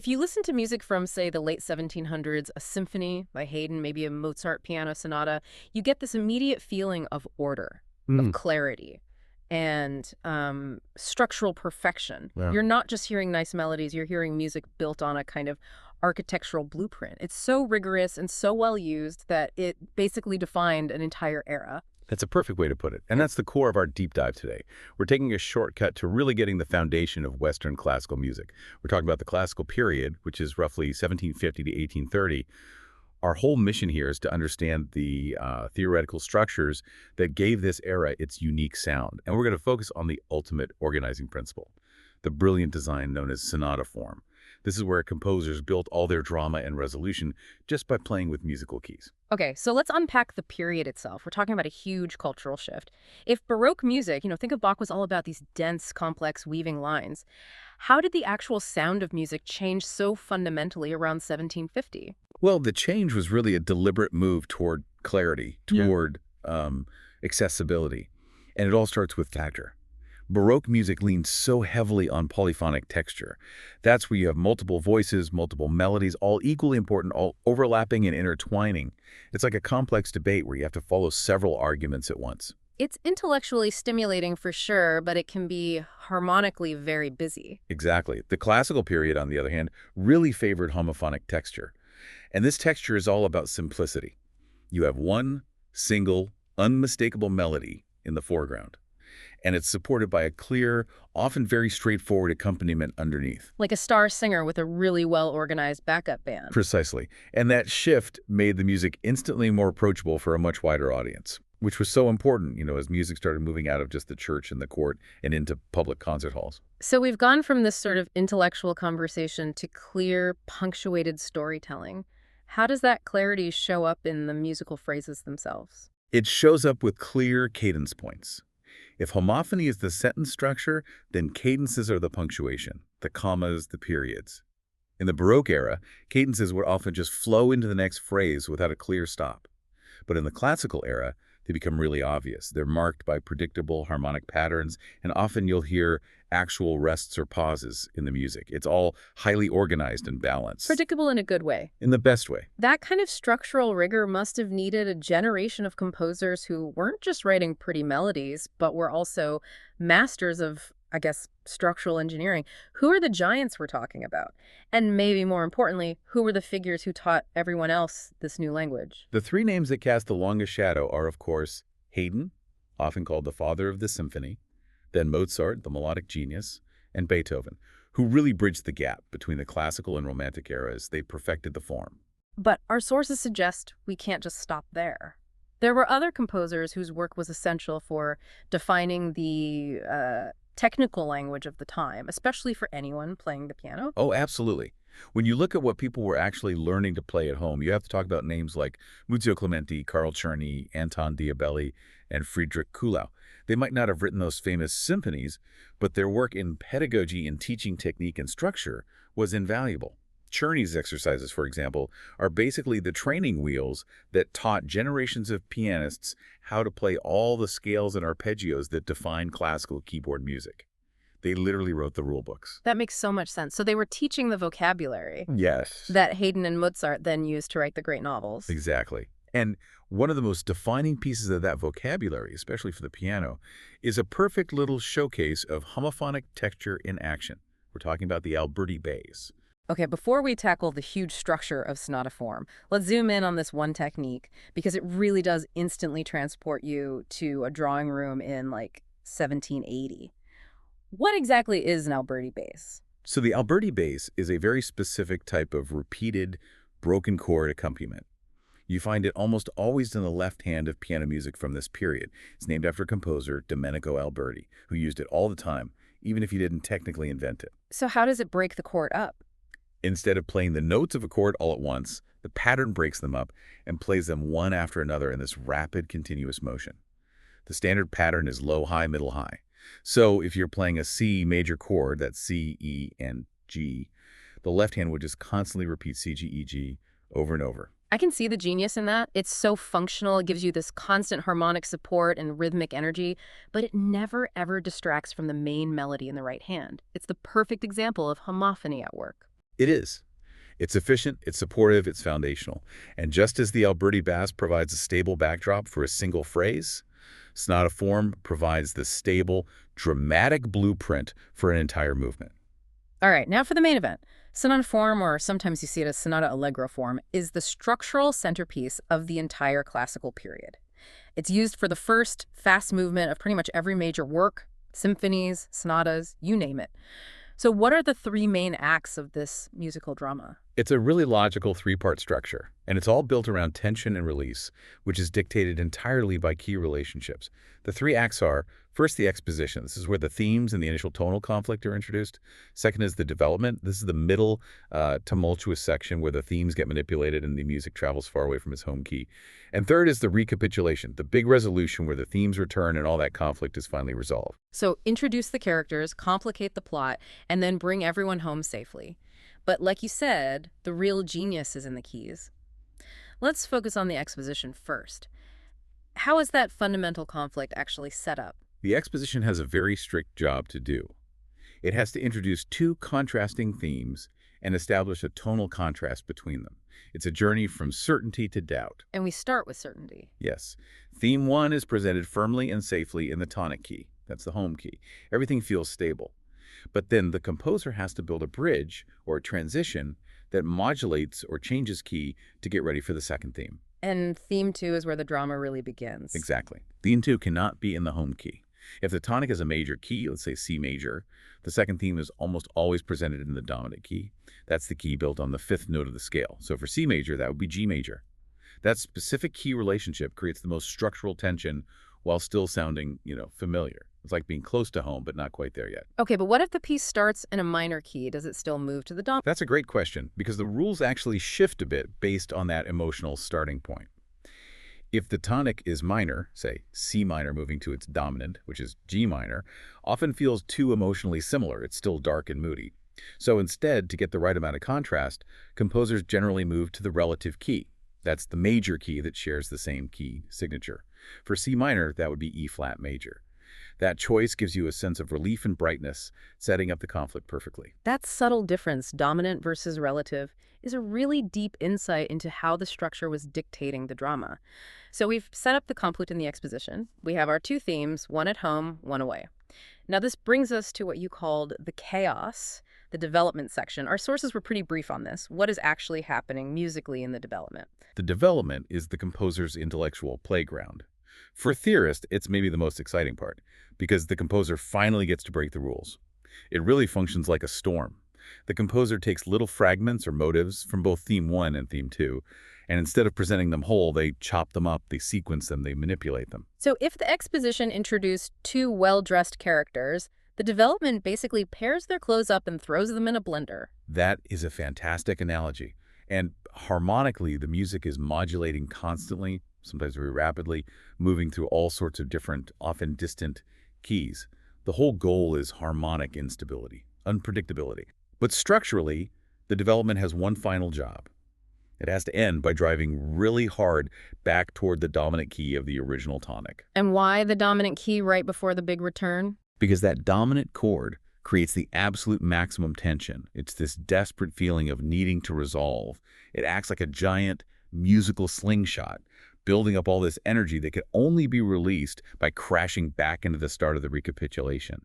you listen to music from, say, the late 1700s, a symphony by Haydn, maybe a Mozart piano sonata, you get this immediate feeling of order, of Mm, clarity, and structural perfection. yeah. You're not just hearing nice melodies, you're hearing music built on a kind of architectural blueprint. It's so rigorous and so well used that it basically defined an entire era. That's a perfect way to put it. And that's the core of our deep dive today. We're taking a shortcut to really getting the foundation of Western classical music. We're talking about the classical period, which is roughly 1750 to 1830. Our whole mission here is to understand the theoretical structures that gave this era its unique sound. And we're going to focus on the ultimate organizing principle, the brilliant design known as sonata form. This is where composers built all their drama and resolution just by playing with musical keys. Okay, so let's unpack the period itself. We're talking about a huge cultural shift. If Baroque music, think of Bach was all about these dense, complex weaving lines. How did the actual sound of music change so fundamentally around 1750? Well, the change was really a deliberate move toward clarity, Yeah. toward accessibility. And it all starts with factor. Baroque music leans so heavily on polyphonic texture. That's where you have multiple voices, multiple melodies, all equally important, all overlapping and intertwining. It's like a complex debate where you have to follow several arguments at once. It's intellectually stimulating for sure, but it can be harmonically very busy. Exactly. The classical period, on the other hand, really favored homophonic texture. And this texture is all about simplicity. You have one single, unmistakable melody in the foreground, and it's supported by a clear, often very straightforward accompaniment underneath. Like a star singer with a really well-organized backup band. Precisely. And that shift made the music instantly more approachable for a much wider audience, which was so important, as music started moving out of just the church and the court and into public concert halls. So we've gone from this sort of intellectual conversation to clear, punctuated storytelling. How does that clarity show up in the musical phrases themselves? It shows up with clear cadence points. If homophony is the sentence structure, then cadences are the punctuation, the commas, the periods. In the Baroque era, cadences would often just flow into the next phrase without a clear stop. But in the classical era, they become really obvious. They're marked by predictable harmonic patterns, and often you'll hear actual rests or pauses in the music. It's all highly organized and balanced. Predictable in a good way. In the best way. That kind of structural rigor must have needed a generation of composers who weren't just writing pretty melodies, but were also masters of, I guess, structural engineering. Who are the giants we're talking about? And maybe more importantly, who were the figures who taught everyone else this new language? The three names that cast the longest shadow are, of course, Haydn, often called the father of the symphony, then Mozart, the melodic genius, and Beethoven, who really bridged the gap between the classical and romantic eras. They perfected the form. But our sources suggest we can't just stop there. There were other composers whose work was essential for defining the technical language of the time, especially for anyone playing the piano. Oh, absolutely. When you look at what people were actually learning to play at home, you have to talk about names like Clementi, Czerny, Anton Diabelli, and Friedrich Kuhlau. They might not have written those famous symphonies, but their work in pedagogy and teaching technique and structure was invaluable. Czerny's exercises, for example, are basically the training wheels that taught generations of pianists how to play all the scales and arpeggios that define classical keyboard music. They literally wrote the rule books. That makes so much sense. So they were teaching the vocabulary Yes. that Haydn and Mozart then used to write the great novels. Exactly. And one of the most defining pieces of that vocabulary, especially for the piano, is a perfect little showcase of homophonic texture in action. We're talking about the Alberti Bass. Okay, before we tackle the huge structure of sonata form, let's zoom in on this one technique because it really does instantly transport you to a drawing room in like 1780. What exactly is an Alberti bass? So the Alberti bass is a very specific type of repeated broken chord accompaniment. You find it almost always in the left hand of piano music from this period. It's named after composer Domenico Alberti, who used it all the time, even if he didn't technically invent it. So how does it break the chord up? Instead of playing the notes of a chord all at once, the pattern breaks them up and plays them one after another in this rapid, continuous motion. The standard pattern is low, high, middle, high. So if you're playing a C major chord, that's C, E, and G, the left hand would just constantly repeat C, G, E, G over and over. I can see the genius in that. It's so functional. It gives you this constant harmonic support and rhythmic energy, but it never, ever distracts from the main melody in the right hand. It's the perfect example of homophony at work. It is. It's efficient, it's supportive, it's foundational. And just as the Alberti Bass provides a stable backdrop for a single phrase, sonata form provides the stable, dramatic blueprint for an entire movement. All right, now for the main event. Sonata form, or sometimes you see it as sonata allegro form, is the structural centerpiece of the entire classical period. It's used for the first fast movement of pretty much every major work, symphonies, sonatas, you name it. So what are the three main acts of this musical drama? It's a really logical three-part structure, and it's all built around tension and release, which is dictated entirely by key relationships. The three acts are, first, the exposition. This is where the themes and the initial tonal conflict are introduced. Second is the development. This is the middle, tumultuous section where the themes get manipulated and the music travels far away from its home key. And third is the recapitulation, the big resolution where the themes return and all that conflict is finally resolved. So introduce the characters, complicate the plot, and then bring everyone home safely. But like you said, the real genius is in the keys. Let's focus on the exposition first. How is that fundamental conflict actually set up? The exposition has a very strict job to do. It has to introduce two contrasting themes and establish a tonal contrast between them. It's a journey from certainty to doubt. And we start with certainty. Yes. Theme 1 is presented firmly and safely in the tonic key. That's the home key. Everything feels stable. But then the composer has to build a bridge or a transition that modulates or changes key to get ready for the second theme. And theme 2 is where the drama really begins. Exactly. Theme 2 cannot be in the home key. If the tonic is a major key, let's say C major, the second theme is almost always presented in the dominant key. That's the key built on the fifth note of the scale. So for C major, that would be G major. That specific key relationship creates the most structural tension while still sounding, familiar. It's like being close to home, but not quite there yet. Okay, but what if the piece starts in a minor key? Does it still move to the dominant? That's a great question, because the rules actually shift a bit based on that emotional starting point. If the tonic is minor, say C minor moving to its dominant, which is G minor, often feels too emotionally similar. It's still dark and moody. So instead, to get the right amount of contrast, composers generally move to the relative key. That's the major key that shares the same key signature. For C minor, that would be E flat major. That choice gives you a sense of relief and brightness, setting up the conflict perfectly. That subtle difference, dominant versus relative, is a really deep insight into how the structure was dictating the drama. So we've set up the conflict in the exposition. We have our two themes, one at home, one away. Now this brings us to what you called the chaos, the development section. Our sources were pretty brief on this. What is actually happening musically in the development? The development is the composer's intellectual playground. For a theorist, it's maybe the most exciting part, because the composer finally gets to break the rules. It really functions like a storm. The composer takes little fragments or motives from both theme 1 and theme 2, and instead of presenting them whole, they chop them up, they sequence them, they manipulate them. So if the exposition introduced two well-dressed characters, the development basically pairs their clothes up and throws them in a blender. That is a fantastic analogy. And harmonically, the music is modulating constantly, sometimes very rapidly, moving through all sorts of different, often distant keys. The whole goal is harmonic instability, unpredictability. But structurally, the development has one final job. It has to end by driving really hard back toward the dominant key of the original tonic. And why the dominant key right before the big return? Because that dominant chord creates the absolute maximum tension. It's this desperate feeling of needing to resolve. It acts like a giant musical slingshot, building up all this energy that can only be released by crashing back into the start of the recapitulation.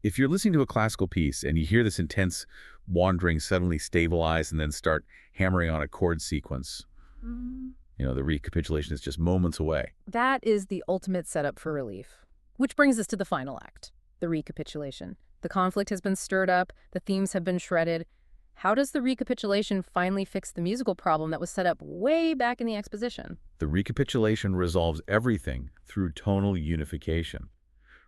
If you're listening to a classical piece and you hear this intense wandering suddenly stabilize and then start hammering on a chord sequence, the recapitulation is just moments away. That is the ultimate setup for relief. Which brings us to the final act, the recapitulation. The conflict has been stirred up, the themes have been shredded. How does the recapitulation finally fix the musical problem that was set up way back in the exposition? The recapitulation resolves everything through tonal unification.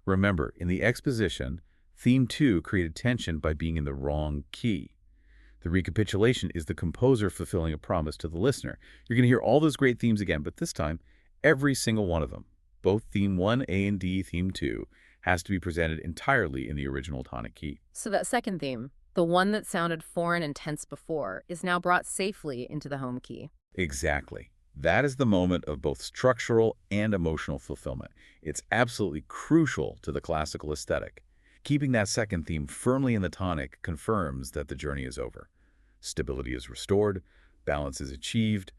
Remember, in the exposition, theme 2 created tension by being in the wrong key. The recapitulation is the composer fulfilling a promise to the listener. You're going to hear all those great themes again, but this time, every single one of them, both theme 1, A and D, theme 2, has to be presented entirely in the original tonic key. So that second theme, the one that sounded foreign and tense before, is now brought safely into the home key. Exactly. That is the moment of both structural and emotional fulfillment. It's absolutely crucial to the classical aesthetic. Keeping that second theme firmly in the tonic confirms that the journey is over. Stability is restored, balance is achieved.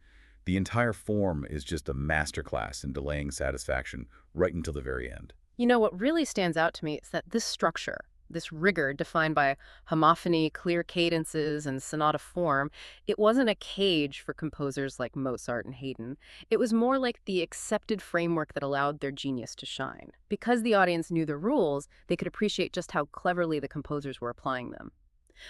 The entire form is just a masterclass in delaying satisfaction right until the very end. You know, what really stands out to me is that this structure, this rigor defined by homophony, clear cadences, and sonata form, it wasn't a cage for composers like Mozart and Haydn. It was more like the accepted framework that allowed their genius to shine. Because the audience knew the rules, they could appreciate just how cleverly the composers were applying them.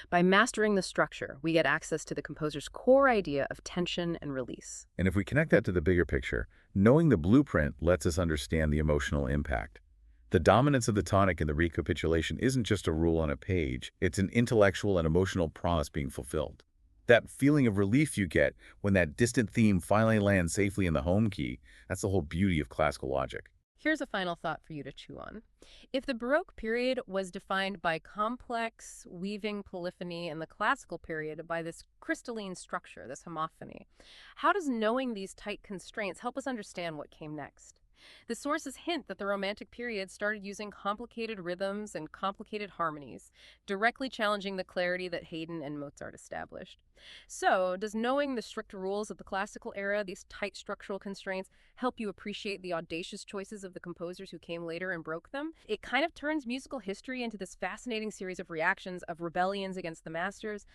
By mastering the structure, we get access to the composer's core idea of tension and release. And if we connect that to the bigger picture, knowing the blueprint lets us understand the emotional impact. The dominance of the tonic in the recapitulation isn't just a rule on a page, it's an intellectual and emotional promise being fulfilled. That feeling of relief you get when that distant theme finally lands safely in the home key, that's the whole beauty of classical logic. Here's a final thought for you to chew on. If the Baroque period was defined by complex, weaving polyphony and the classical period by this crystalline structure, this homophony, how does knowing these tight constraints help us understand what came next? The sources hint that the Romantic period started using complicated rhythms and complicated harmonies, directly challenging the clarity that Haydn and Mozart established. So, does knowing the strict rules of the classical era, these tight structural constraints, help you appreciate the audacious choices of the composers who came later and broke them? It kind of turns musical history into this fascinating series of reactions, of rebellions against the masters,